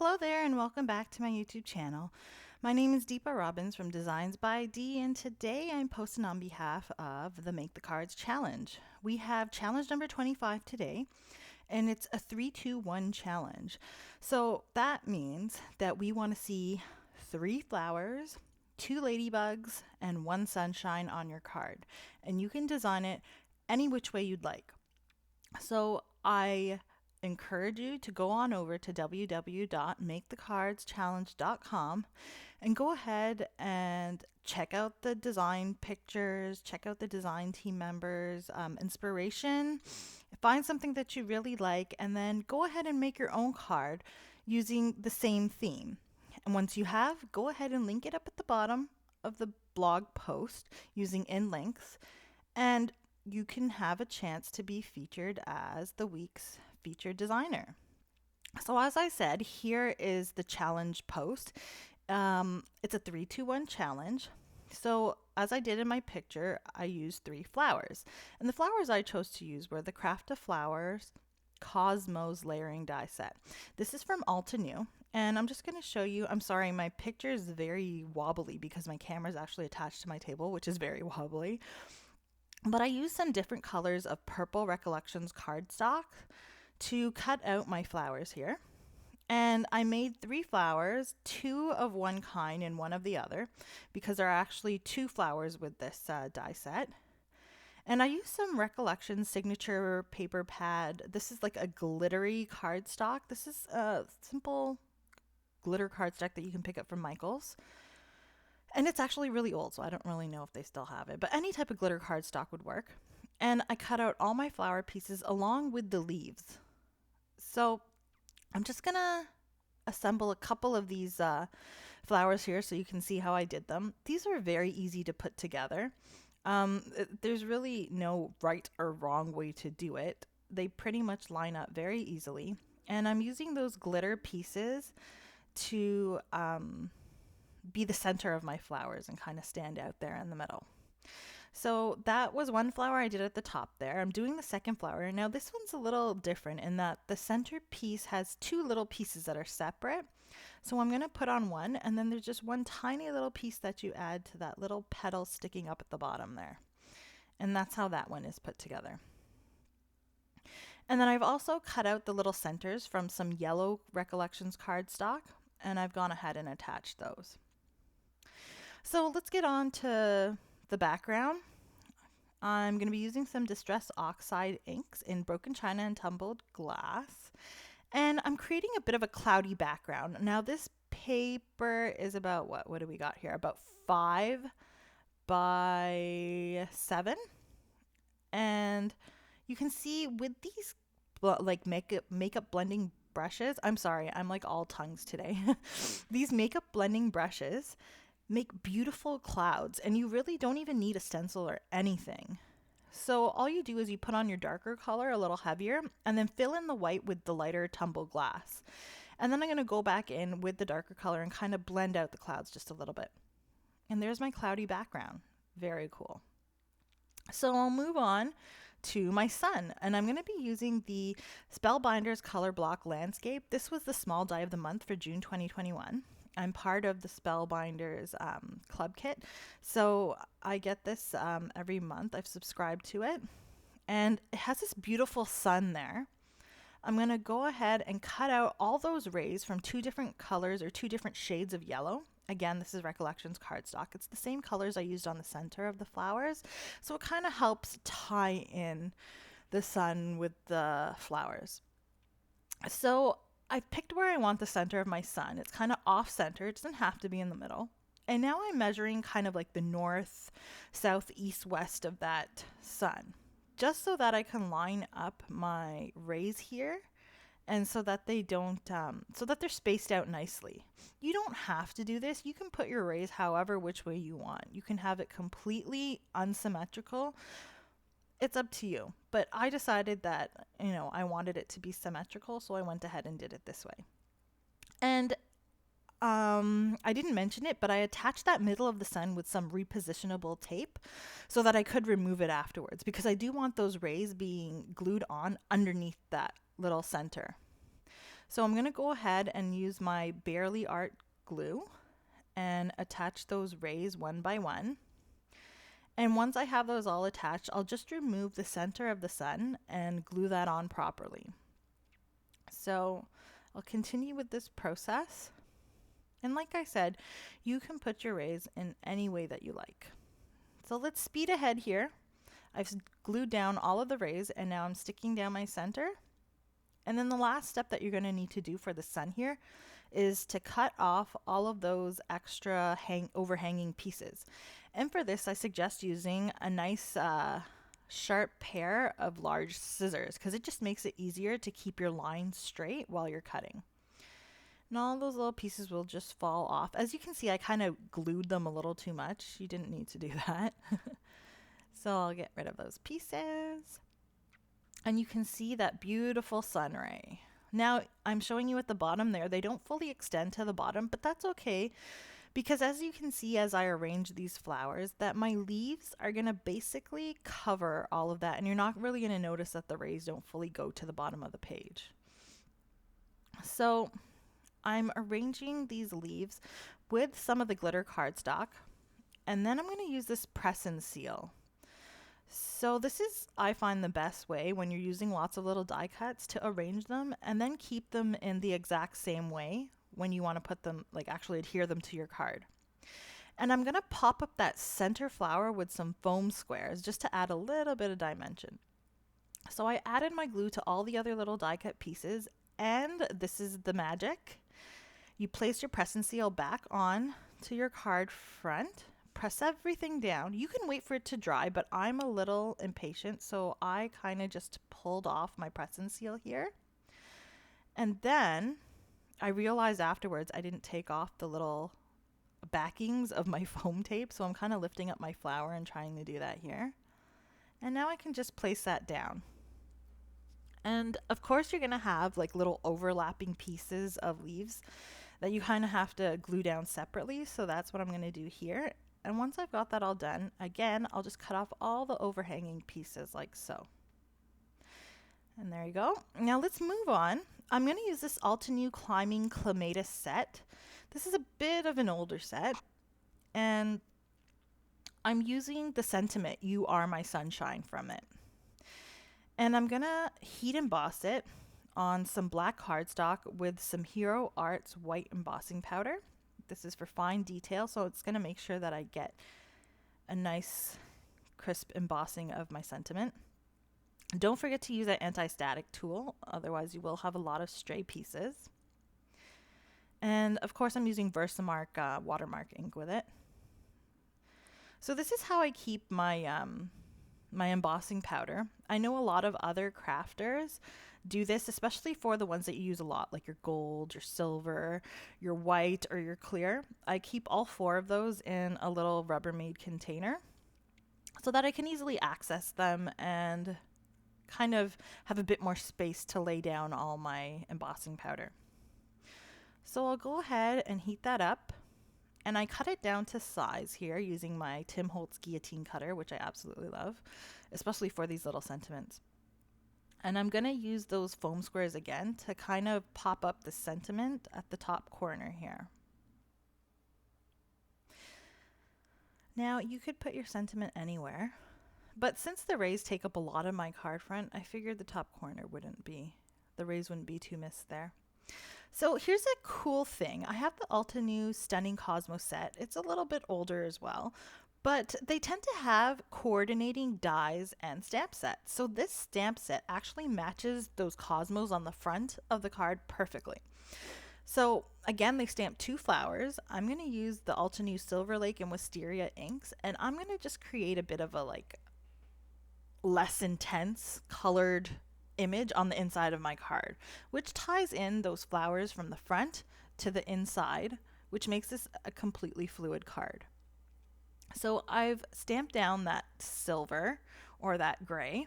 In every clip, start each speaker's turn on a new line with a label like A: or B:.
A: Hello there and welcome back to my YouTube channel. My name is Deepa Robbins from Designs by D, and today I'm posting on behalf of the Make the Cards Challenge. We have challenge number 25 today, and it's a 3-2-1 challenge. So that means that we want to see 3 flowers, 2 ladybugs, and 1 sunshine on your card. And you can design it any which way you'd like. So I encourage you to go on over to www.maketheCardsChallenge.com and go ahead and check out the design pictures, check out the design team members, inspiration, find something that you really like, and then go ahead and make your own card using the same theme. And once you have, go ahead and link it up at the bottom of the blog post using in links, and you can have a chance to be featured as the week's featured designer. So as I said, here is the challenge post. It's a 3-2-1 challenge. So as I did in my picture, I used 3 flowers. And the flowers I chose to use were the Craft of Flowers Cosmos Layering Die Set. This is from Alta New. And I'm just going to show you, I'm sorry, my picture is very wobbly because my camera is actually attached to my table, which is very wobbly. But I used some different colors of Purple Recollections cardstock to cut out my flowers here. And I made 3 flowers, 2 of one kind and 1 of the other, because there are actually 2 flowers with this die set. And I used some Recollections signature paper pad. This is like a glittery cardstock. This is a simple glitter cardstock that you can pick up from Michael's. And it's actually really old, so I don't really know if they still have it. But any type of glitter cardstock would work. And I cut out all my flower pieces along with the leaves. So I'm just going to assemble a couple of these flowers here so you can see how I did them. These are very easy to put together. There's really no right or wrong way to do it. They pretty much line up very easily. And I'm using those glitter pieces to be the center of my flowers and kind of stand out there in the middle. So that was one flower I did at the top there. I'm doing the second flower. Now this one's a little different in that the center piece has 2 little pieces that are separate. So I'm going to put on one, and then there's just one tiny little piece that you add to that little petal sticking up at the bottom there. And that's how that one is put together. And then I've also cut out the little centers from some yellow Recollections cardstock, and I've gone ahead and attached those. So let's get on to the background. I'm going to be using some Distress Oxide inks in Broken China and Tumbled Glass. And I'm creating a bit of a cloudy background. Now this paper is about, what do we got here? About 5 by 7. And you can see with these like makeup blending brushes, I'm sorry, I'm like all tongues today. These makeup blending brushes make beautiful clouds, and you really don't even need a stencil or anything. So all you do is you put on your darker color a little heavier and then fill in the white with the lighter tumbled glass. And then I'm going to go back in with the darker color and kind of blend out the clouds just a little bit. And there's my cloudy background. Very cool. So I'll move on to my sun, and I'm going to be using the Spellbinders Color Block Landscape. This was the small die of the month for June 2021. I'm part of the Spellbinders club kit, so I get this every month. I've subscribed to it, and it has this beautiful sun there. I'm going to go ahead and cut out all those rays from 2 different colors or 2 different shades of yellow. Again, this is Recollections cardstock. It's the same colors I used on the center of the flowers, so it kind of helps tie in the sun with the flowers. So I've picked where I want the center of my sun. It's kind of off center. It doesn't have to be in the middle. And now I'm measuring kind of like the north, south, east, west of that sun, just so that I can line up my rays here, and so that they don't, so that they're spaced out nicely. You don't have to do this. You can put your rays however which way you want. You can have it completely unsymmetrical. It's up to you. But I decided that, I wanted it to be symmetrical, so I went ahead and did it this way. And I didn't mention it, but I attached that middle of the sun with some repositionable tape so that I could remove it afterwards, because I do want those rays being glued on underneath that little center. So I'm going to go ahead and use my Barely Art glue and attach those rays one by one. And once I have those all attached, I'll just remove the center of the sun and glue that on properly. So I'll continue with this process. And like I said, you can put your rays in any way that you like. So let's speed ahead here. I've glued down all of the rays and now I'm sticking down my center. And then the last step that you're going to need to do for the sun here is to cut off all of those extra overhanging pieces. And for this, I suggest using a nice sharp pair of large scissors because it just makes it easier to keep your line straight while you're cutting. And all those little pieces will just fall off. As you can see, I kind of glued them a little too much. You didn't need to do that. So I'll get rid of those pieces. And you can see that beautiful sun ray. Now I'm showing you at the bottom there, they don't fully extend to the bottom, but that's okay because as you can see as I arrange these flowers that my leaves are going to basically cover all of that and you're not really going to notice that the rays don't fully go to the bottom of the page. So I'm arranging these leaves with some of the glitter cardstock and then I'm going to use this press and seal. So this is, I find, the best way when you're using lots of little die cuts to arrange them and then keep them in the exact same way when you want to put them, like actually adhere them to your card. And I'm going to pop up that center flower with some foam squares just to add a little bit of dimension. So I added my glue to all the other little die cut pieces and this is the magic. You place your press and seal back on to your card front. Press everything down. You can wait for it to dry, but I'm a little impatient, so I kind of just pulled off my press and seal here. And then I realized afterwards I didn't take off the little backings of my foam tape, so I'm kind of lifting up my flower and trying to do that here. And now I can just place that down. And of course you're going to have like little overlapping pieces of leaves that you kind of have to glue down separately, so that's what I'm going to do here. And once I've got that all done, again, I'll just cut off all the overhanging pieces like so. And there you go. Now let's move on. I'm going to use this Altenew Climbing Clematis set. This is a bit of an older set. And I'm using the sentiment, "You Are My Sunshine," from it. And I'm going to heat emboss it on some black cardstock with some Hero Arts white embossing powder. This is for fine detail, so it's going to make sure that I get a nice crisp embossing of my sentiment. Don't forget to use that anti-static tool, otherwise you will have a lot of stray pieces. And of course I'm using Versamark watermark ink with it. So this is how I keep my my embossing powder. I know a lot of other crafters do this, especially for the ones that you use a lot, like your gold, your silver, your white, or your clear. I keep all 4 of those in a little Rubbermaid container so that I can easily access them and kind of have a bit more space to lay down all my embossing powder. So I'll go ahead and heat that up, and I cut it down to size here using my Tim Holtz guillotine cutter, which I absolutely love, especially for these little sentiments. And I'm going to use those foam squares again to kind of pop up the sentiment at the top corner here. Now you could put your sentiment anywhere, but since the rays take up a lot of my card front, I figured the top corner the rays wouldn't be too missed there. So here's a cool thing. I have the Altenew Stunning Cosmos set. It's a little bit older as well, but they tend to have coordinating dies and stamp sets. So this stamp set actually matches those cosmos on the front of the card perfectly. So again, they stamped 2 flowers. I'm going to use the Altenew Silver Lake and Wisteria inks, and I'm going to just create a bit of a less intense colored image on the inside of my card, which ties in those flowers from the front to the inside, which makes this a completely fluid card. So I've stamped down that silver or that gray,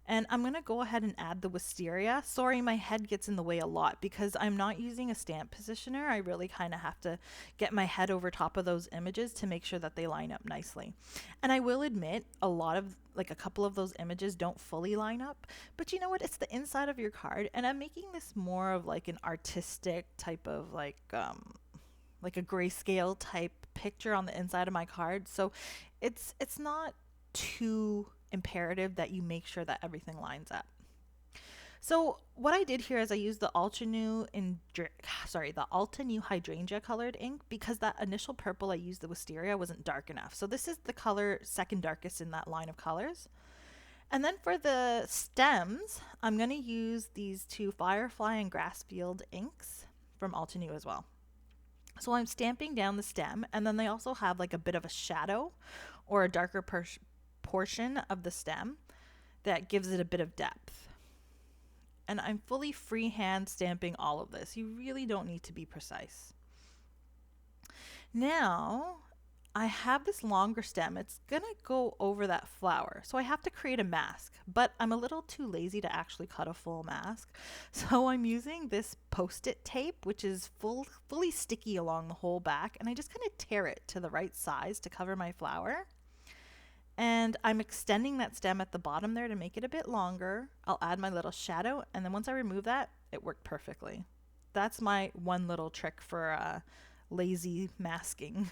A: And I'm going to go ahead and add the wisteria. Sorry, my head gets in the way a lot because I'm not using a stamp positioner. I really kind of have to get my head over top of those images to make sure that they line up nicely. And I will admit, a couple of those images don't fully line up. But you know what? It's the inside of your card. And I'm making this more of like an artistic type of like a grayscale type picture on the inside of my card. So it's not too imperative that you make sure that everything lines up. So what I did here is I used the the Altenew hydrangea colored ink because that initial purple I used, the wisteria, wasn't dark enough. So this is the color second darkest in that line of colors. And then for the stems, I'm going to use these two Firefly and Grassfield inks from Altenew as well. So I'm stamping down the stem, and then they also have like a bit of a shadow or a darker portion of the stem that gives it a bit of depth. And I'm fully freehand stamping all of this. You really don't need to be precise. Now I have this longer stem. It's gonna go over that flower. So I have to create a mask, but I'm a little too lazy to actually cut a full mask. So I'm using this Post-it tape, which is fully sticky along the whole back. And I just kind of tear it to the right size to cover my flower. And I'm extending that stem at the bottom there to make it a bit longer. I'll add my little shadow, and then once I remove that, it worked perfectly. That's my one little trick for lazy masking.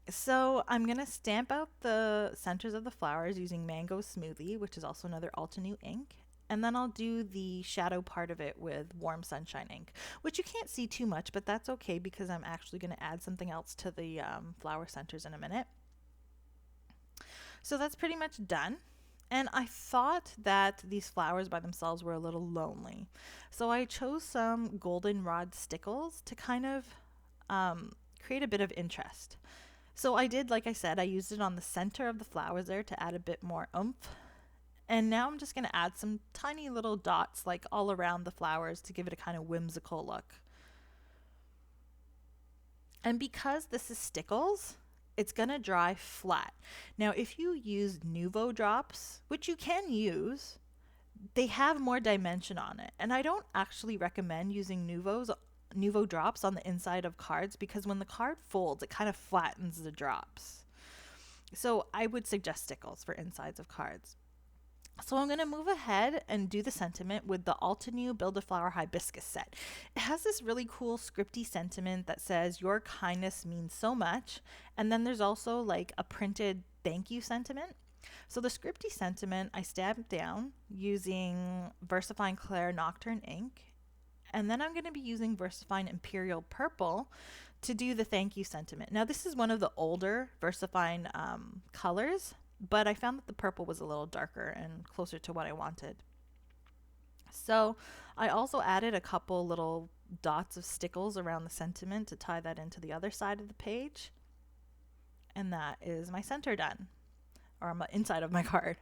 A: So I'm going to stamp out the centers of the flowers using Mango Smoothie, which is also another Altenew ink. And then I'll do the shadow part of it with Warm Sunshine ink, which you can't see too much, but that's okay because I'm actually going to add something else to the flower centers in a minute. So that's pretty much done. And I thought that these flowers by themselves were a little lonely. So I chose some goldenrod stickles to kind of create a bit of interest. So I did, like I said, I used it on the center of the flowers there to add a bit more oomph. And now I'm just going to add some tiny little dots like all around the flowers to give it a kind of whimsical look. And because this is stickles, it's going to dry flat. Now, if you use Nuvo drops, which you can use, they have more dimension on it. And I don't actually recommend using Nuvo drops on the inside of cards because when the card folds, it kind of flattens the drops. So I would suggest stickles for insides of cards. So I'm going to move ahead and do the sentiment with the Altenew Build-A-Flower Hibiscus set. It has this really cool scripty sentiment that says, "Your kindness means so much." And then there's also like a printed thank you sentiment. So the scripty sentiment I stamped down using VersaFine Claire Nocturne ink. And then I'm going to be using VersaFine Imperial Purple to do the thank you sentiment. Now this is one of the older VersaFine colors, but I found that the purple was a little darker and closer to what I wanted. So I also added a couple little dots of stickles around the sentiment to tie that into the other side of the page. And that is my center done, or my inside of my card.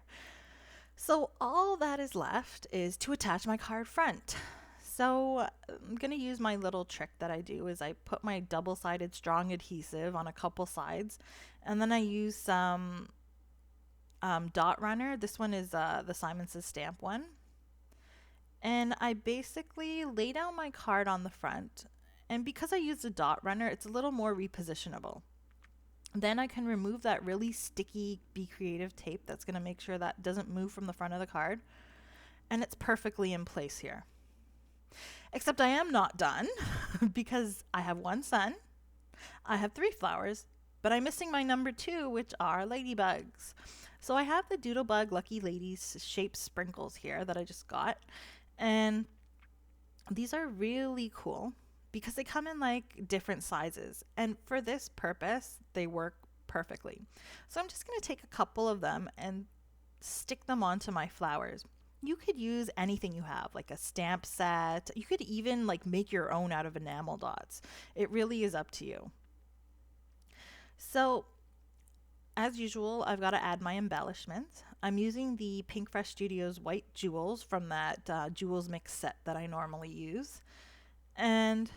A: So all that is left is to attach my card front. So I'm going to use my little trick that I do is I put my double-sided strong adhesive on a couple sides, and then I use some dot runner. This one is the Simon Says Stamp one. And I basically lay down my card on the front, and because I use the dot runner, it's a little more repositionable. Then I can remove that really sticky Be Creative tape that's going to make sure that doesn't move from the front of the card, and it's perfectly in place here. Except I am not done because I have one sun, I have 3 flowers, but I'm missing my number 2, which are ladybugs. So I have the Doodlebug Lucky Ladies shaped sprinkles here that I just got, and these are really cool because they come in like different sizes, and for this purpose they work perfectly. So I'm just going to take a couple of them and stick them onto my flowers. You could use anything you have, like a stamp set. You could even like make your own out of enamel dots. It really is up to you. So as usual, I've got to add my embellishments. I'm using the Pink Fresh Studios white jewels from that Jewels Mix set that I normally use. And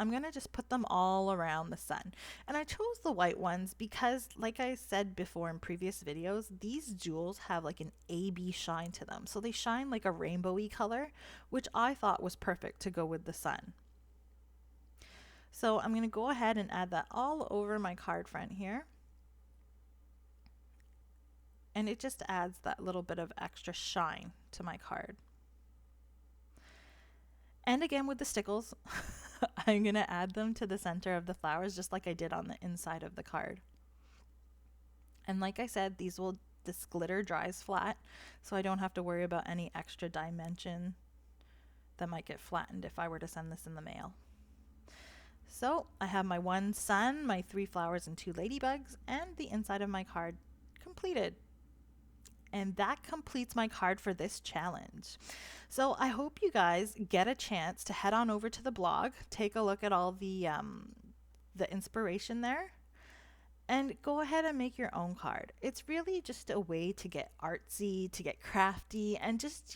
A: I'm going to just put them all around the sun. And I chose the white ones because, like I said before in previous videos, these jewels have like an AB shine to them. So they shine like a rainbowy color, which I thought was perfect to go with the sun. So I'm going to go ahead and add that all over my card front here. And it just adds that little bit of extra shine to my card. And again with the stickles, I'm going to add them to the center of the flowers just like I did on the inside of the card. And like I said, this glitter dries flat, so I don't have to worry about any extra dimension that might get flattened if I were to send this in the mail. So I have my one sun, my 3 flowers and 2 ladybugs, and the inside of my card completed. And that completes my card for this challenge. So I hope you guys get a chance to head on over to the blog, take a look at all the inspiration there, and go ahead and make your own card. It's really just a way to get artsy, to get crafty, and just,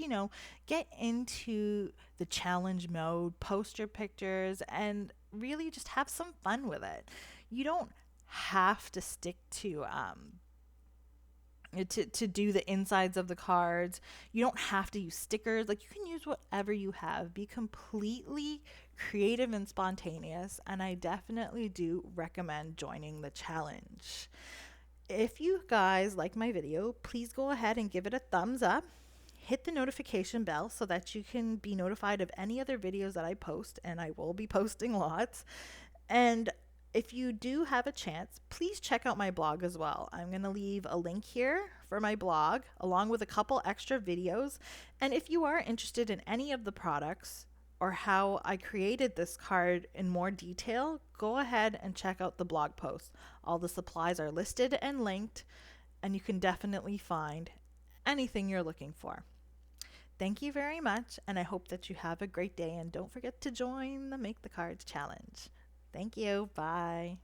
A: get into the challenge mode, post your pictures, and really just have some fun with it. You don't have to stick to do the insides of the cards. You don't have to use stickers. Like, you can use whatever you have. Be completely creative and spontaneous, and I definitely do recommend joining the challenge. If you guys like my video, please go ahead and give it a thumbs up. Hit the notification bell so that you can be notified of any other videos that I post, and I will be posting lots. And if you do have a chance, please check out my blog as well. I'm going to leave a link here for my blog along with a couple extra videos. And if you are interested in any of the products or how I created this card in more detail, go ahead and check out the blog post. All the supplies are listed and linked, and you can definitely find anything you're looking for. Thank you very much, and I hope that you have a great day, and don't forget to join the Make the Cards Challenge. Thank you. Bye.